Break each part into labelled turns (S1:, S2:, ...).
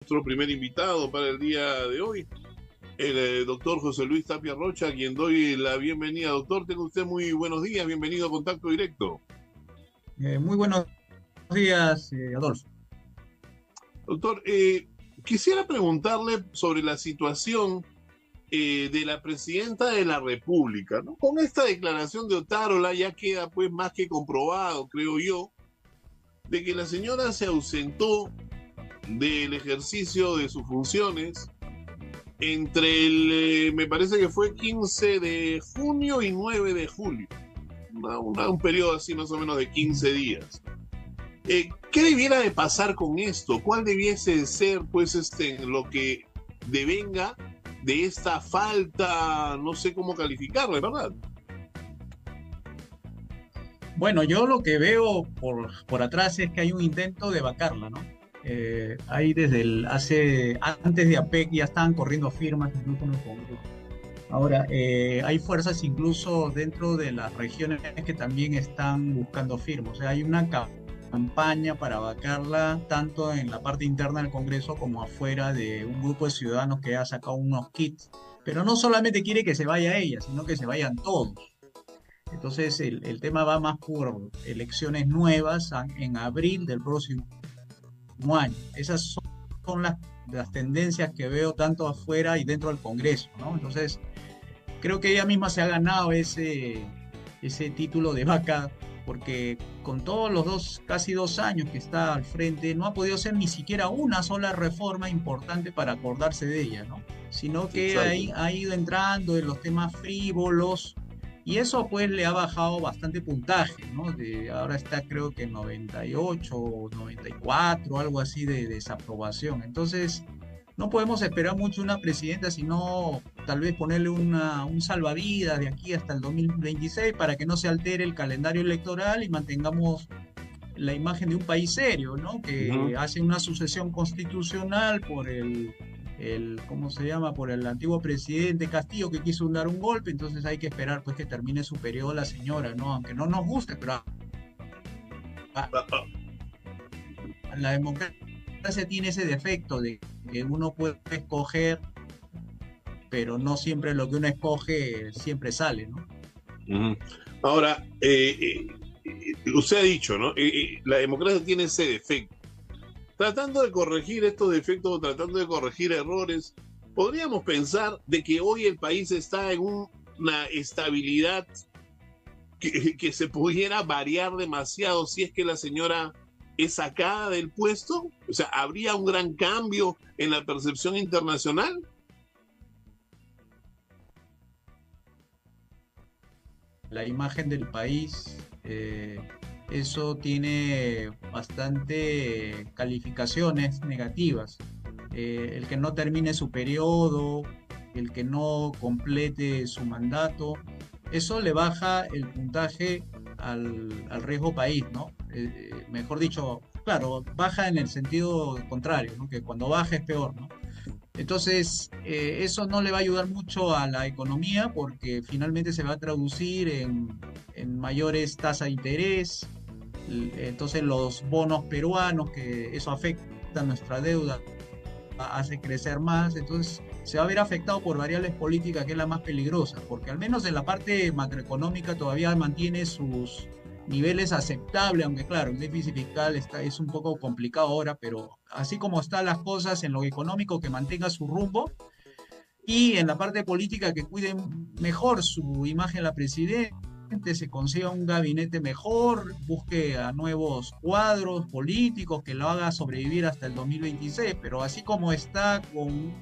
S1: Nuestro primer invitado para el día de hoy, el doctor José Luis Tapia Rocha, a quien doy la bienvenida. Doctor, tenga usted muy buenos días, bienvenido a Contacto Directo.
S2: Muy buenos días, Adolfo.
S1: Doctor, quisiera preguntarle sobre la situación de la presidenta de la República, ¿no? Con esta declaración de Otárola ya queda pues más que comprobado, creo yo, de que la señora se ausentó del ejercicio de sus funciones entre me parece que fue 15 de junio y 9 de julio, un periodo así más o menos de 15 días. ¿Qué debiera de pasar con esto? ¿Cuál debiese ser, pues, lo que devenga de esta falta? No sé cómo calificarla, ¿verdad?
S2: Bueno, yo lo que veo por atrás es que hay un intento de vacarla, ¿no? Hay antes de APEC ya estaban corriendo firmas incluso en el Congreso. Ahora, hay fuerzas incluso dentro de las regiones que también están buscando firmas. O sea, hay una campaña para vacarla tanto en la parte interna del Congreso como afuera de un grupo de ciudadanos que ha sacado unos kits. Pero no solamente quiere que se vaya ella, sino que se vayan todos. Entonces, el tema va más por elecciones nuevas en abril del próximo año. Esas son las tendencias que veo tanto afuera y dentro del Congreso, ¿no? Entonces, creo que ella misma se ha ganado ese título de vaca, porque con todos casi 2 años que está al frente, no ha podido hacer ni siquiera una sola reforma importante para acordarse de ella, ¿no? Sino que
S1: Exacto.
S2: ha ido entrando en los temas frívolos y eso pues le ha bajado bastante puntaje, ¿no? Ahora está creo que 98 o 94, algo así de desaprobación. Entonces, no podemos esperar mucho una presidenta, sino tal vez ponerle un salvavidas de aquí hasta el 2026 para que no se altere el calendario electoral y mantengamos la imagen de un país serio, ¿no? Que
S1: Ujú.
S2: hace una sucesión constitucional por ¿cómo se llama? Por el antiguo presidente Castillo que quiso dar un golpe, entonces hay que esperar pues que termine su periodo la señora, ¿no? Aunque no nos guste, pero a-
S1: Ah, ah,
S2: la democracia tiene ese defecto de que uno puede escoger, pero no siempre lo que uno escoge siempre sale, ¿no?
S1: ujú. Ahora, usted ha dicho, ¿no? La democracia tiene ese defecto. Tratando de corregir estos defectos, tratando de corregir errores, podríamos pensar de que hoy el país está en una estabilidad que se pudiera variar demasiado si es que la señora es sacada del puesto. O sea, ¿habría un gran cambio en la percepción internacional?
S2: La imagen del país, eso tiene bastante calificaciones negativas. El que no termine su periodo, el que no complete su mandato, eso le baja el puntaje al riesgo país, ¿no? Mejor dicho, claro, baja en el sentido contrario, ¿no? Que cuando baja es peor, ¿no? Entonces, eso no le va a ayudar mucho a la economía porque finalmente se va a traducir en mayores tasas de interés. Entonces, los bonos peruanos, que eso afecta a nuestra deuda, hace crecer más. Entonces, se va a ver afectado por variables políticas, que es la más peligrosa, porque al menos en la parte macroeconómica todavía mantiene sus niveles aceptables, aunque claro, el déficit fiscal es un poco complicado ahora, pero así como están las cosas en lo económico, que mantenga su rumbo, y en la parte política que cuide mejor su imagen la presidente, se consiga un gabinete mejor, busque a nuevos cuadros políticos que lo haga sobrevivir hasta el 2026, pero así como está con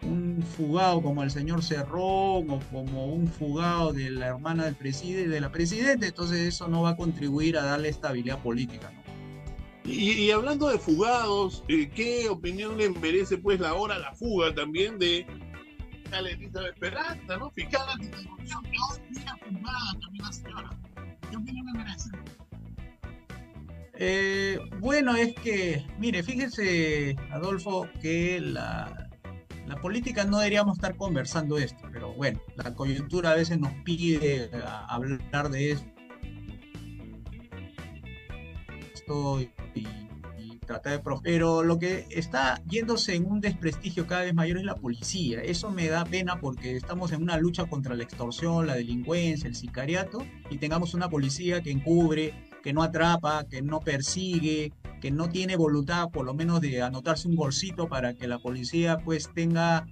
S2: un fugado como el señor Cerrón o como un fugado de la hermana del presidente, de la presidenta, entonces eso no va a contribuir a darle estabilidad política, ¿no?
S1: Y hablando de fugados, ¿qué opinión le merece pues la hora la fuga también de Elizabeth Peralta, ¿no? Fiscal anticorrupción, que hoy día fugada también la señora? ¿Qué opinión le merece?
S2: Bueno, es que, mire, fíjese, Adolfo, que la política no deberíamos estar conversando esto, pero bueno, la coyuntura a veces nos pide hablar de esto y tratar de pero lo que está yéndose en un desprestigio cada vez mayor es la policía. Eso me da pena porque estamos en una lucha contra la extorsión, la delincuencia, el sicariato, y tengamos una policía que encubre, que no atrapa, que no persigue, que no tiene voluntad por lo menos de anotarse un bolsito para que la policía pues tenga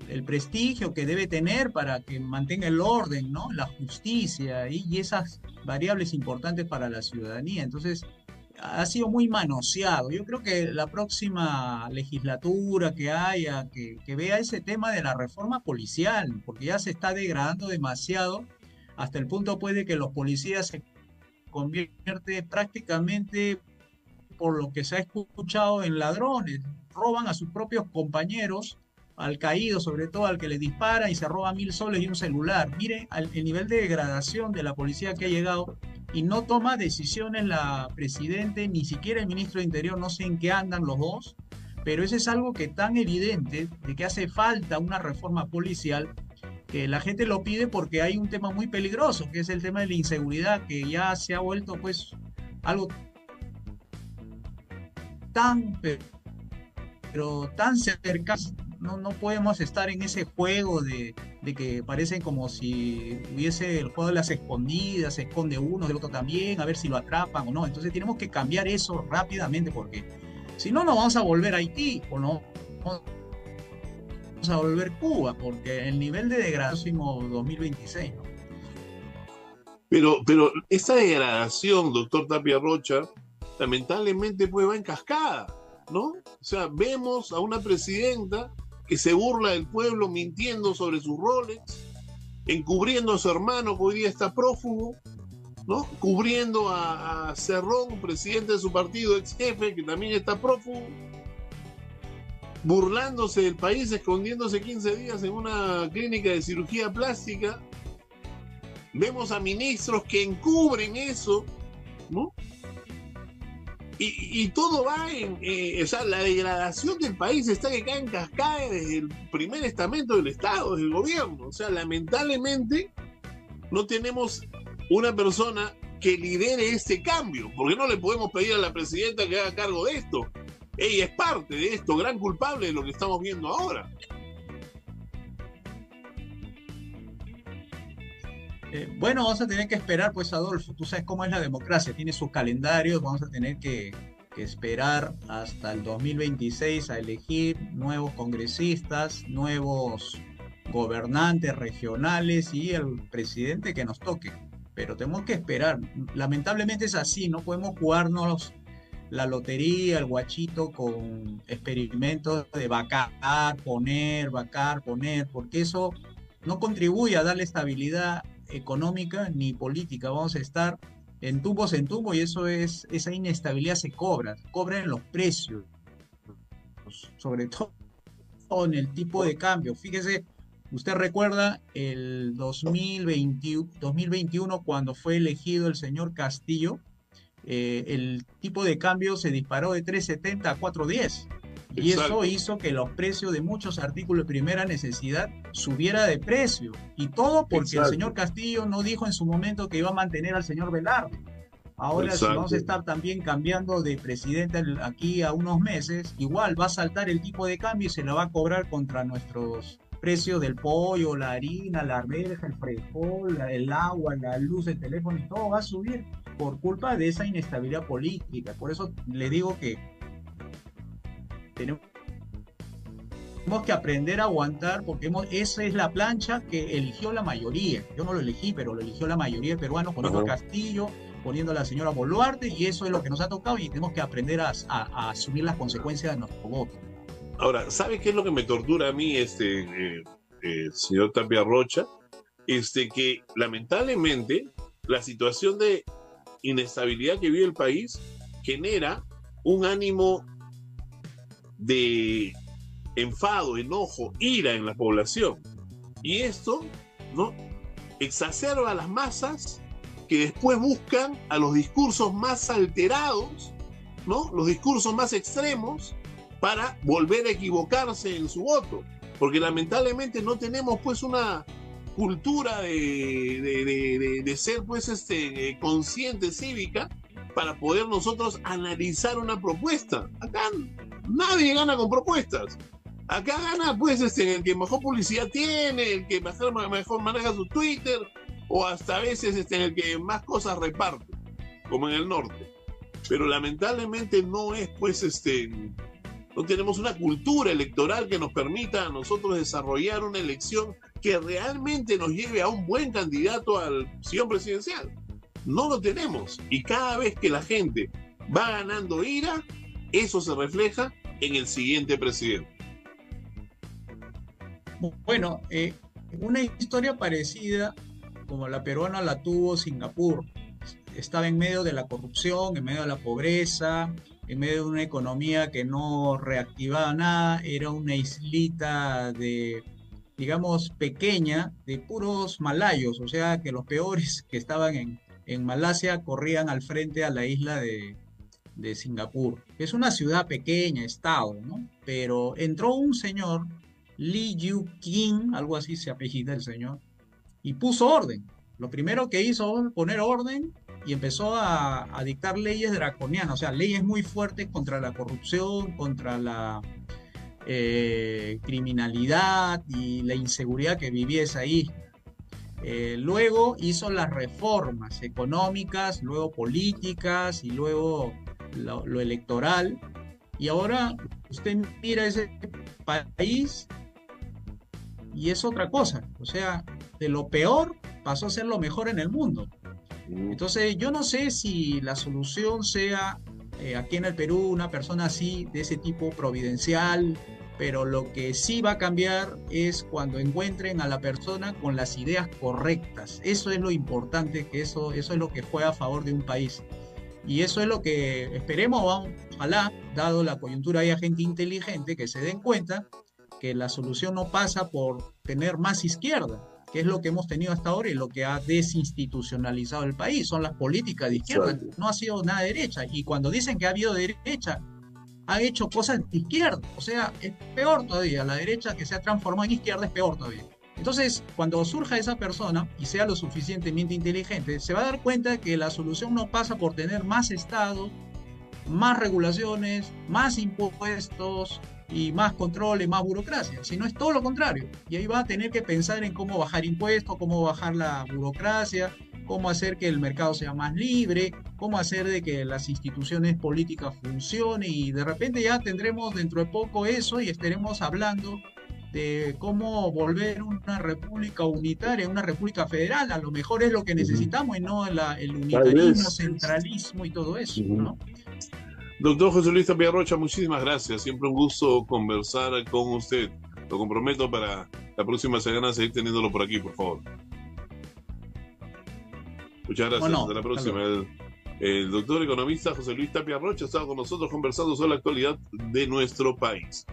S2: el prestigio que debe tener para que mantenga el orden, ¿no? La justicia y esas variables importantes para la ciudadanía. Entonces, ha sido muy manoseado. Yo creo que la próxima legislatura que haya, que vea ese tema de la reforma policial, porque ya se está degradando demasiado hasta el punto pues de que los policías se convierte prácticamente, por lo que se ha escuchado, en ladrones. Roban a sus propios compañeros, al caído, sobre todo al que le dispara, y se roba 1.000 soles y un celular. Mire el nivel de degradación de la policía que ha llegado, y no toma decisiones la presidente, ni siquiera el ministro de Interior, no sé en qué andan los dos, pero eso es algo que tan evidente de que hace falta una reforma policial, que la gente lo pide porque hay un tema muy peligroso, que es el tema de la inseguridad, que ya se ha vuelto pues algo tan, pero tan cercano. No, no podemos estar en ese juego de que parecen como si hubiese el juego de las escondidas, se esconde uno, del otro también, a ver si lo atrapan o no. Entonces tenemos que cambiar eso rápidamente, porque si no, nos vamos a volver a Haití o no vamos a volver Cuba, porque el nivel de degradación 2026, ¿no?
S1: Pero esta degradación, doctor Tapia Rocha, lamentablemente pues va en cascada, ¿no? O sea, vemos a una presidenta que se burla del pueblo mintiendo sobre sus roles, encubriendo a su hermano que hoy día está prófugo, ¿no? Cubriendo a Cerrón, presidente de su partido, ex jefe, que también está prófugo, burlándose del país, escondiéndose 15 días en una clínica de cirugía plástica. Vemos a ministros que encubren eso, ¿no? Y todo va o sea, la degradación del país está que cae en cascada desde el primer estamento del Estado, del gobierno. O sea, lamentablemente no tenemos una persona que lidere este cambio, porque no le podemos pedir a la presidenta que haga cargo de esto. Ella es parte de esto, gran culpable de lo que estamos viendo ahora.
S2: Bueno, vamos a tener que esperar, pues, Adolfo. Tú sabes cómo es la democracia, tiene sus calendarios. Vamos a tener que esperar hasta el 2026 a elegir nuevos congresistas, nuevos gobernantes regionales y el presidente que nos toque. Pero tenemos que esperar. Lamentablemente es así, no podemos jugarnos la lotería, el guachito con experimentos de vacar, poner, porque eso no contribuye a darle estabilidad económica ni política. Vamos a estar en tumbos, y esa inestabilidad se cobra en los precios, sobre todo en el tipo de cambio. Fíjese, usted recuerda el 2021 cuando fue elegido el señor Castillo, el tipo de cambio se disparó de 3.70 a 4.10. Y eso hizo que los precios de muchos artículos de primera necesidad subiera de precio. Y todo porque el señor Castillo no dijo en su momento que iba a mantener al señor Velarde. Ahora, si vamos a estar también cambiando de presidente aquí a unos meses, igual va a saltar el tipo de cambio y se lo va a cobrar contra nuestros precios del pollo, la harina, la arveja, el frijol, el agua, la luz, el teléfono, y todo va a subir por culpa de esa inestabilidad política. Por eso le digo que tenemos que aprender a aguantar, porque esa es la plancha que eligió la mayoría. Yo no lo elegí, pero lo eligió la mayoría de peruanos, poniendo a Castillo, poniendo a la señora Boluarte, y eso es lo que nos ha tocado, y tenemos que aprender a asumir las consecuencias de nuestro voto.
S1: Ahora, ¿sabe qué es lo que me tortura a mí, señor Tapia Rocha? Que lamentablemente la situación de inestabilidad que vive el país genera un ánimo de enfado, enojo, ira en la población. Y esto, ¿no?, exacerba a las masas, que después buscan a los discursos más alterados, ¿no?, los discursos más extremos, para volver a equivocarse en su voto. Porque lamentablemente no tenemos pues una cultura de ser pues consciente, cívica, para poder nosotros analizar una propuesta. Acá nadie gana con propuestas. Acá gana pues el que mejor publicidad tiene, el que mejor maneja su Twitter, o hasta a veces en el que más cosas reparte, como en el norte. Pero lamentablemente no es pues no tenemos una cultura electoral que nos permita a nosotros desarrollar una elección que realmente nos lleve a un buen candidato al sillón presidencial. No lo tenemos. Y cada vez que la gente va ganando ira, eso se refleja en el siguiente presidente.
S2: Bueno, una historia parecida como la peruana la tuvo Singapur. Estaba en medio de la corrupción, en medio de la pobreza, en medio de una economía que no reactivaba nada. Era una islita de, digamos, pequeña, de puros malayos, o sea que los peores que estaban en Malasia corrían al frente a la isla de Singapur. Es una ciudad pequeña, estado, ¿no? Pero entró un señor, Lee Yu King, algo así se apellida el señor, y puso orden. Lo primero que hizo fue poner orden y empezó a dictar leyes draconianas, o sea, leyes muy fuertes contra la corrupción, contra la criminalidad y la inseguridad que vivía esa isla. Luego hizo las reformas económicas, luego políticas y luego lo electoral. Y ahora usted mira ese país y es otra cosa. O sea, de lo peor pasó a ser lo mejor en el mundo. Entonces, yo no sé si la solución sea aquí en el Perú una persona así, de ese tipo providencial, pero lo que sí va a cambiar es cuando encuentren a la persona con las ideas correctas. Eso es lo importante, que eso es lo que juega a favor de un país. Y eso es lo que esperemos, ojalá, dado la coyuntura, haya gente inteligente que se den cuenta que la solución no pasa por tener más izquierda, que es lo que hemos tenido hasta ahora y lo que ha desinstitucionalizado el país, son las políticas de izquierda. Exacto. No ha sido nada de derecha. Y cuando dicen que ha habido derecha, ha hecho cosas de izquierda. O sea, es peor todavía. La derecha que se ha transformado en izquierda es peor todavía. Entonces, cuando surja esa persona y sea lo suficientemente inteligente, se va a dar cuenta que la solución no pasa por tener más Estado, más regulaciones, más impuestos y más control y más burocracia, sino es todo lo contrario. Y ahí va a tener que pensar en cómo bajar impuestos, cómo bajar la burocracia, cómo hacer que el mercado sea más libre, cómo hacer de que las instituciones políticas funcionen, y de repente ya tendremos dentro de poco eso y estaremos hablando de cómo volver una república unitaria, una república federal. A lo mejor es lo que necesitamos y no el unitarismo, centralismo y todo eso, ¿no?
S1: Doctor José Luis Tapia Rocha, muchísimas gracias. Siempre un gusto conversar con usted. Lo comprometo para la próxima semana seguir teniéndolo por aquí, por favor. Muchas gracias.
S2: Bueno,
S1: hasta la próxima. El doctor economista José Luis Tapia Rocha estaba con nosotros conversando sobre la actualidad de nuestro país.